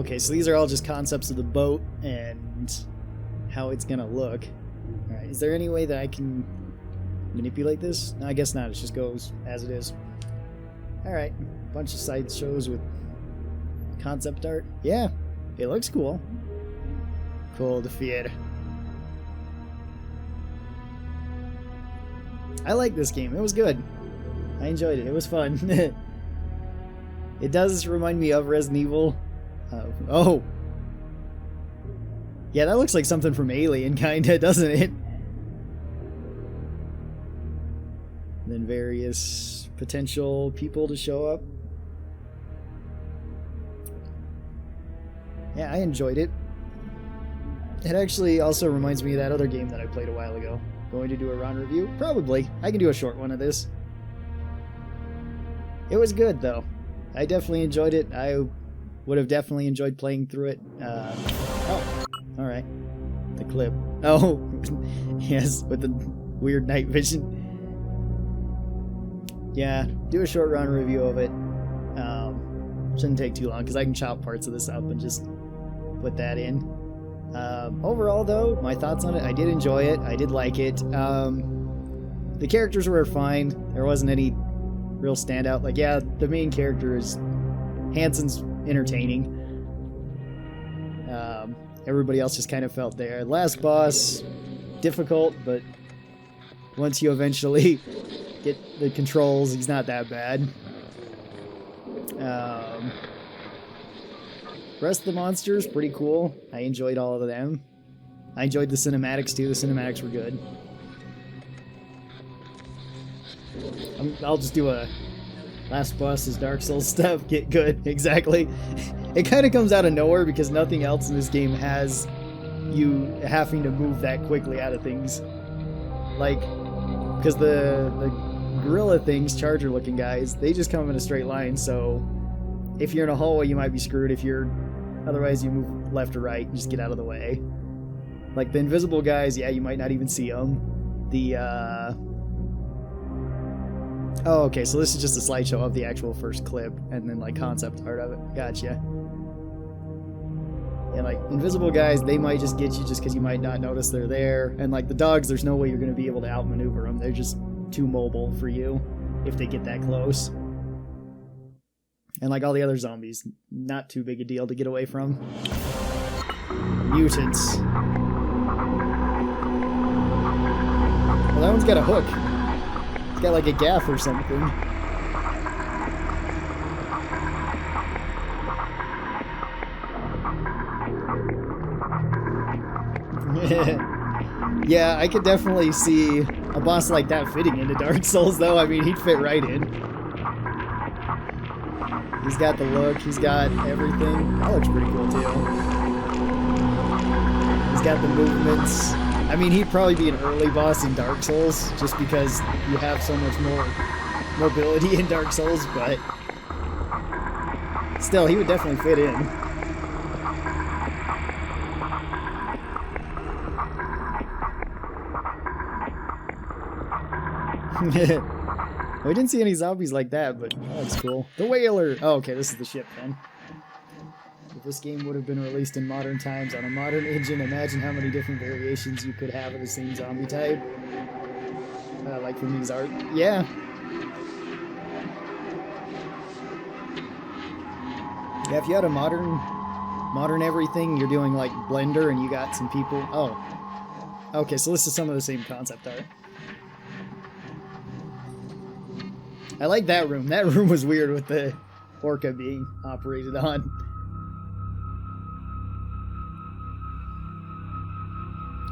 Okay, so these are all just concepts of the boat and how it's gonna look. Alright, is there any way that I can manipulate this? No, I guess not. It just goes as it is. Alright, bunch of sideshows with concept art. Yeah, it looks cool. Cool to fear. I like this game. It was good. I enjoyed it. It was fun. It does remind me of Resident Evil. Oh. Yeah, that looks like something from Alien, kinda, doesn't it? And then various potential people to show up. Yeah, I enjoyed it. It actually also reminds me of that other game that I played a while ago. Going to do a round review? Probably. I can do a short one of this. It was good, though. I definitely enjoyed it. I would have definitely enjoyed playing through it. Oh, alright. The clip. Oh, yes, with the weird night vision. Yeah, do a short round review of it. Shouldn't take too long, because I can chop parts of this up and just put that in. Overall, though, my thoughts on it, I did enjoy it. I did like it. The characters were fine. There wasn't any real standout. Like, yeah, the main character is Hansen's entertaining. Everybody else just kind of felt there. Last boss, difficult, but once you eventually get the controls, he's not that bad. Rest of the monsters, pretty cool. I enjoyed all of them. I enjoyed the cinematics too. The cinematics were good. I'll just do a last boss is Dark Souls stuff. Get good. Exactly. It kind of comes out of nowhere because nothing else in this game has you having to move that quickly out of things. Like, because the gorilla things, charger looking guys, they just come in a straight line, so if you're in a hallway you might be screwed. Otherwise you move left or right and just get out of the way. Like the invisible guys, yeah, you might not even see them. Oh, okay, so this is just a slideshow of the actual first clip and then like concept art of it. Gotcha. And like invisible guys, they might just get you just because you might not notice they're there. And like the dogs, there's no way you're going to be able to outmaneuver them. They're just too mobile for you if they get that close. And like all the other zombies, not too big a deal to get away from. Mutants. Well, that one's got a hook. It's got like a gaff or something. Yeah, I could definitely see a boss like that fitting into Dark Souls, though. I mean, he'd fit right in. He's got the look, he's got everything. That looks pretty cool, too. He's got the movements. I mean, he'd probably be an early boss in Dark Souls, just because you have so much more mobility in Dark Souls, but still, he would definitely fit in. We didn't see any zombies like that, but that looks cool. The Whaler! Oh, okay, this is the ship then. If this game would have been released in modern times on a modern engine, imagine how many different variations you could have of the same zombie type. Like from these art. Yeah. Yeah, if you had a modern everything, you're doing like Blender and you got some people. Oh. Okay, so this is some of the same concept art. I like that room. That room was weird with the orca being operated on.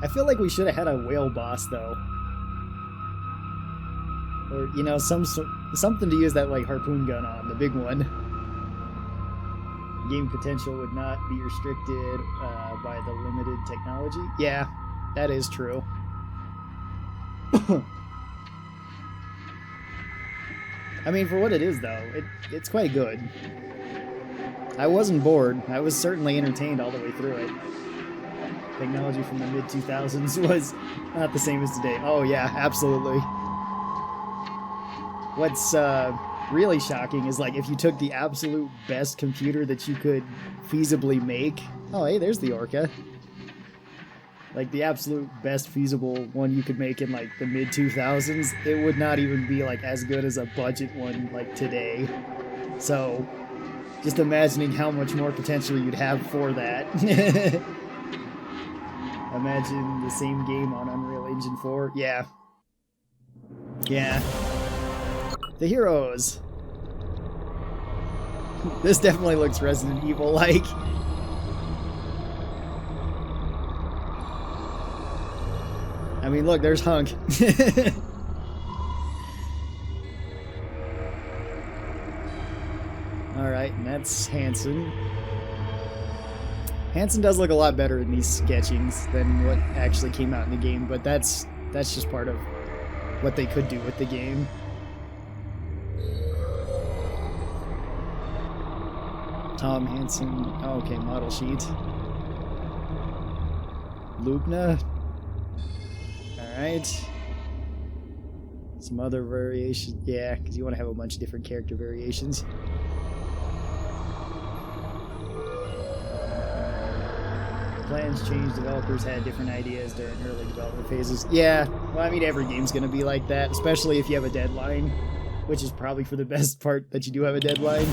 I feel like we should have had a whale boss, though. Or, you know, something to use that, like, harpoon gun on, the big one. Game potential would not be restricted by the limited technology. Yeah, that is true. I mean, for what it is, though, it's quite good. I wasn't bored. I was certainly entertained all the way through it. Technology from the mid-2000s was not the same as today. Oh, yeah, absolutely. What's really shocking is like if you took the absolute best computer that you could feasibly make. Oh, hey, there's the Orca. Like the absolute best feasible one you could make in like the mid 2000s, it would not even be like as good as a budget one like today. So just imagining how much more potential you'd have for that. Imagine the same game on Unreal Engine 4. Yeah. Yeah. The heroes. This definitely looks Resident Evil-like. I mean, look, there's Hunk. Alright, and that's Hanson. Hanson does look a lot better in these sketchings than what actually came out in the game, but that's just part of what they could do with the game. Tom Hanson. Oh, okay, model sheet. Lubna. Alright. Some other variations. Yeah, because you want to have a bunch of different character variations. Plans changed, developers had different ideas during early development phases. Yeah, well, I mean, every game's going to be like that, especially if you have a deadline, which is probably for the best part that you do have a deadline.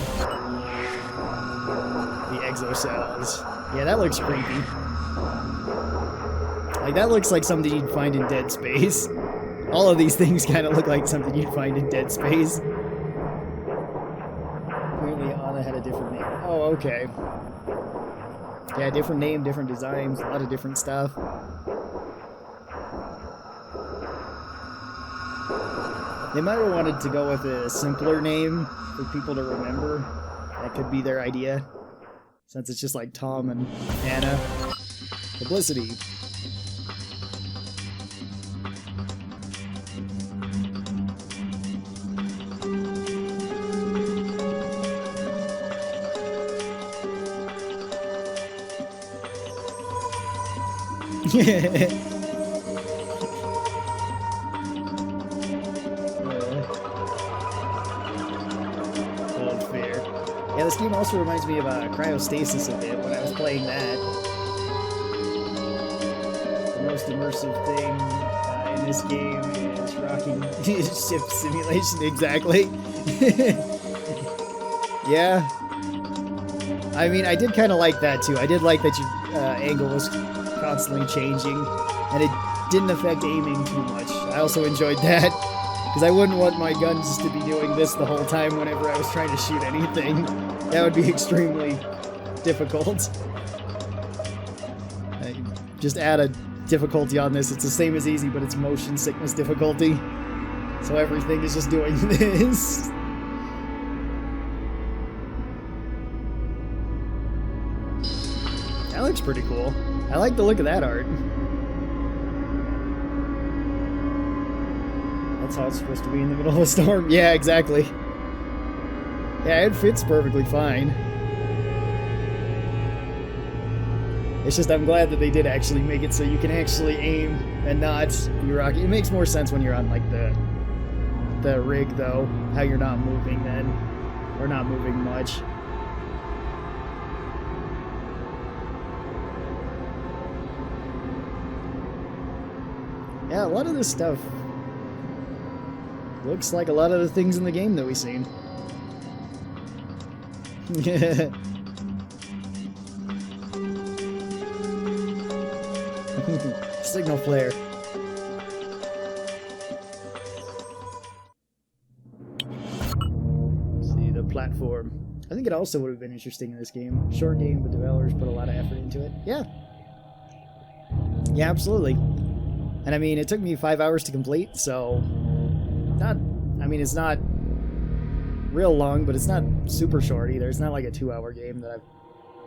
The exocells. Yeah, that looks creepy. Like, that looks like something you'd find in Dead Space. All of these things kind of look like something you'd find in Dead Space. Apparently Anna had a different name. Oh, okay. Yeah, different name, different designs, a lot of different stuff. They might have wanted to go with a simpler name for people to remember. That could be their idea. Since it's just like Tom and Anna. Publicity. Fair. Yeah, this game also reminds me of cryostasis a bit when I was playing that. The most immersive thing in this game is rocking ship simulation, exactly. Yeah. I mean, I did kind of like that too. I did like that your angle was constantly changing, and it didn't affect aiming too much. I also enjoyed that, because I wouldn't want my guns to be doing this the whole time whenever I was trying to shoot anything. That would be extremely difficult. Just add a difficulty on this. It's the same as easy, but it's motion sickness difficulty. So everything is just doing this. That looks pretty cool. I like the look of that art. That's how it's supposed to be in the middle of a storm. Yeah, exactly. Yeah, it fits perfectly fine. It's just I'm glad that they did actually make it so you can actually aim and not be rocky. It makes more sense when you're on like the rig though, how you're not moving then, or not moving much. Yeah, a lot of this stuff looks like a lot of the things in the game that we've seen. Signal flare. Let's see, the platform. I think it also would have been interesting in this game. Short game, but developers put a lot of effort into it. Yeah. Yeah, absolutely. And I mean, it took me 5 hours to complete, so it's not real long, but it's not super short either. It's not like a 2-hour game that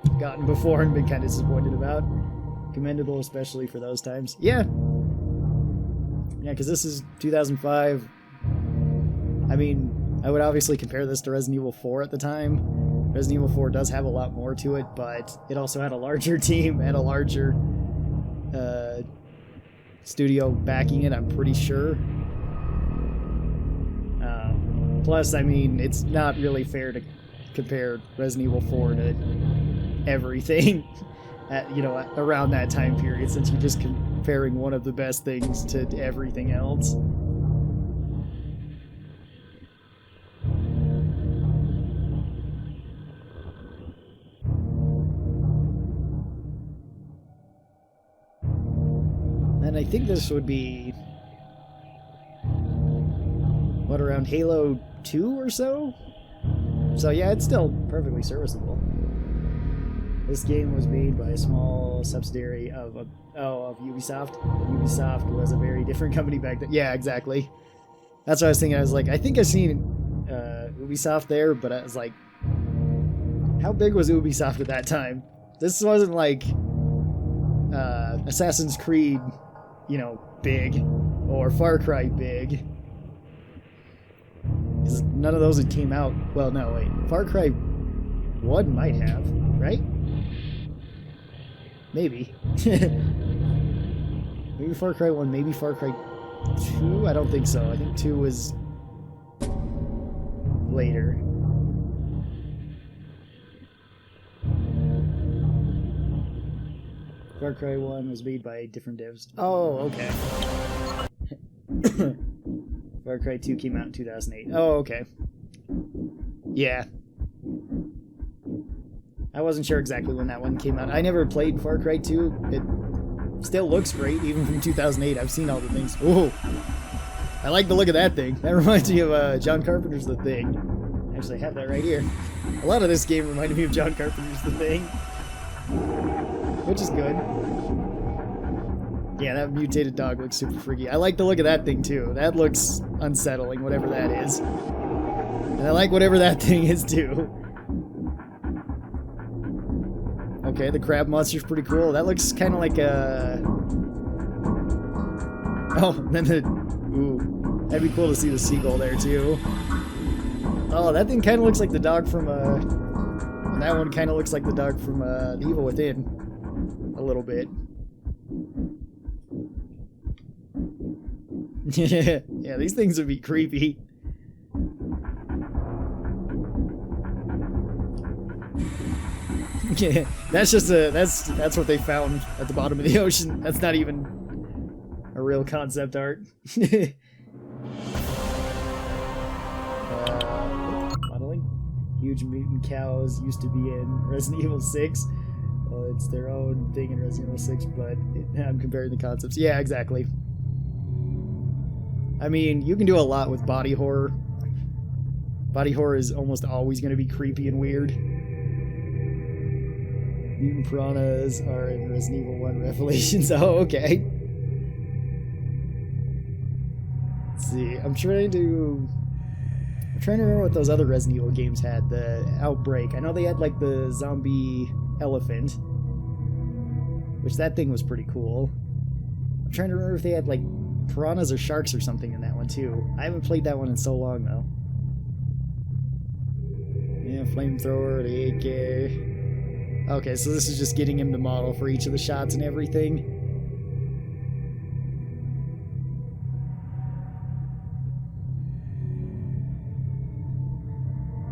I've gotten before and been kind of disappointed about. Commendable, especially for those times. Yeah. Yeah, because this is 2005. I mean, I would obviously compare this to Resident Evil 4 at the time. Resident Evil 4 does have a lot more to it, but it also had a larger team and a larger studio backing it, I'm pretty sure. Plus, I mean, it's not really fair to compare Resident Evil 4 to everything at, you know, around that time period, since you're just comparing one of the best things to everything else. And I think this would be, what, around Halo 2 or so? So yeah, it's still perfectly serviceable. This game was made by a small subsidiary of Ubisoft. Ubisoft was a very different company back then. Yeah, exactly. That's what I was thinking. I was like, I think I've seen Ubisoft there, but I was like, how big was Ubisoft at that time? This wasn't like Assassin's Creed, you know, big, or Far Cry big. Because none of those had came out. Well, no, wait. Far Cry 1 might have, right? Maybe. Maybe Far Cry 1, maybe Far Cry 2? I don't think so. I think 2 was later. Far Cry 1 was made by different devs. Oh, okay. Far Cry 2 came out in 2008. Oh, okay. Yeah. I wasn't sure exactly when that one came out. I never played Far Cry 2. It still looks great, even from 2008. I've seen all the things. Ooh. I like the look of that thing. That reminds me of John Carpenter's The Thing. Actually, I have that right here. A lot of this game reminded me of John Carpenter's The Thing. Which is good. Yeah, that mutated dog looks super freaky. I like the look of that thing, too. That looks unsettling, whatever that is. And I like whatever that thing is, too. Okay, the crab monster's pretty cool. That looks kind of like a... Oh, then the... Ooh. That'd be cool to see the seagull there, too. Oh, that thing kind of looks like the dog from, And that one kind of looks like the dog from, The Evil Within. A little bit. Yeah, these things would be creepy. Yeah, that's just that's what they found at the bottom of the ocean. That's not even a real concept art. Modeling. Huge mutant cows used to be in Resident Evil 6. Well, it's their own thing in Resident Evil 6, but I'm comparing the concepts. Yeah, exactly. I mean, you can do a lot with body horror. Body horror is almost always going to be creepy and weird. Mutant piranhas are in Resident Evil 1 Revelations. Oh, okay. Let's see. I'm trying to remember what those other Resident Evil games had. The Outbreak. I know they had like the zombie elephant, which that thing was pretty cool. I'm trying to remember if they had like piranhas or sharks or something in that one too. I haven't played that one in so long though. Yeah, flamethrower, the AK. Okay, so this is just getting him the model for each of the shots and everything.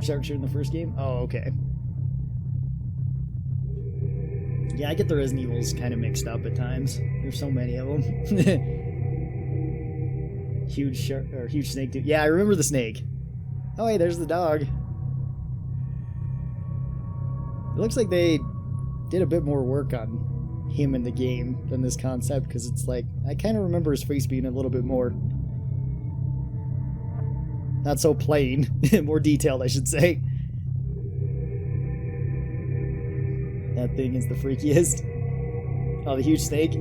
Sharks are in the first game? Oh, okay. Yeah, I get the Resident Evils kind of mixed up at times. There's so many of them. Huge shark or huge snake dude. Yeah, I remember the snake. Oh, hey, there's the dog. It looks like they did a bit more work on him in the game than this concept, because it's like, I kind of remember his face being a little bit more... not so plain. More detailed, I should say. That thing is the freakiest. Oh, the huge snake?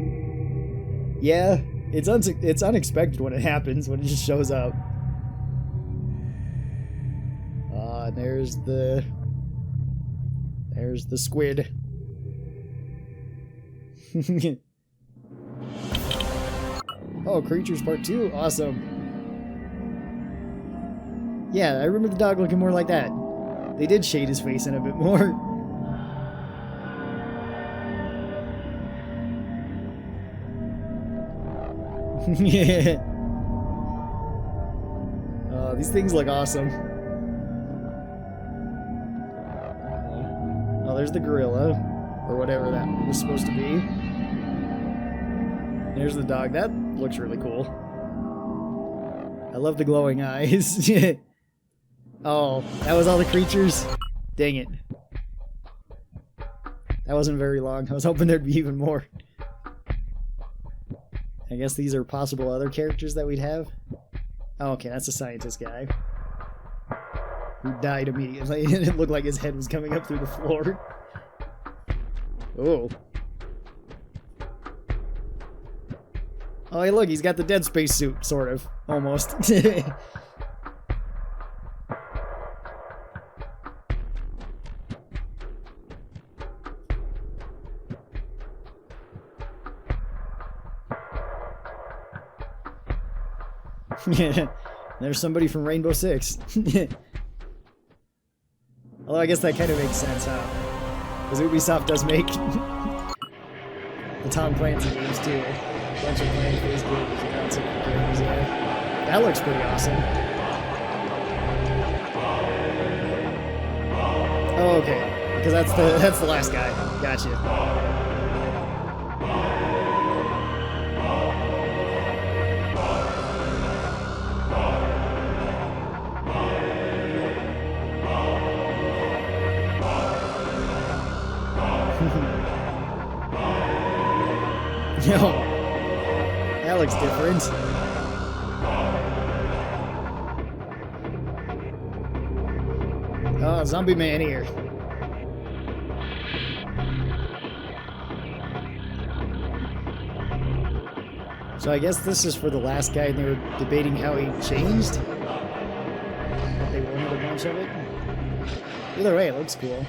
Yeah, it's unexpected when it happens, when it just shows up. And there's the squid. Oh, Creatures Part 2? Awesome. Yeah, I remember the dog looking more like that. They did shade his face in a bit more. Yeah. these things look awesome. Oh, there's the gorilla, or whatever that was supposed to be. There's the dog. That looks really cool. I love the glowing eyes. Oh, that was all the creatures? Dang it. That wasn't very long. I was hoping there'd be even more. I guess these are possible other characters that we'd have. Oh, okay, that's a scientist guy. Who died immediately, and it looked like his head was coming up through the floor. Oh. Oh, hey, look, he's got the Dead Space suit, sort of. Almost. Yeah, there's somebody from Rainbow Six. Although I guess that kind of makes sense, huh? Because Ubisoft does make the Tom Clancy games too. A bunch of Clancy-based games and concept games. Yeah. That looks pretty awesome. Oh, okay. Because that's the last guy. Gotcha. Yo, that looks different. Oh, zombie man here. So I guess this is for the last guy, and they were debating how he changed. They wanted a bunch of it. Either way, it looks cool.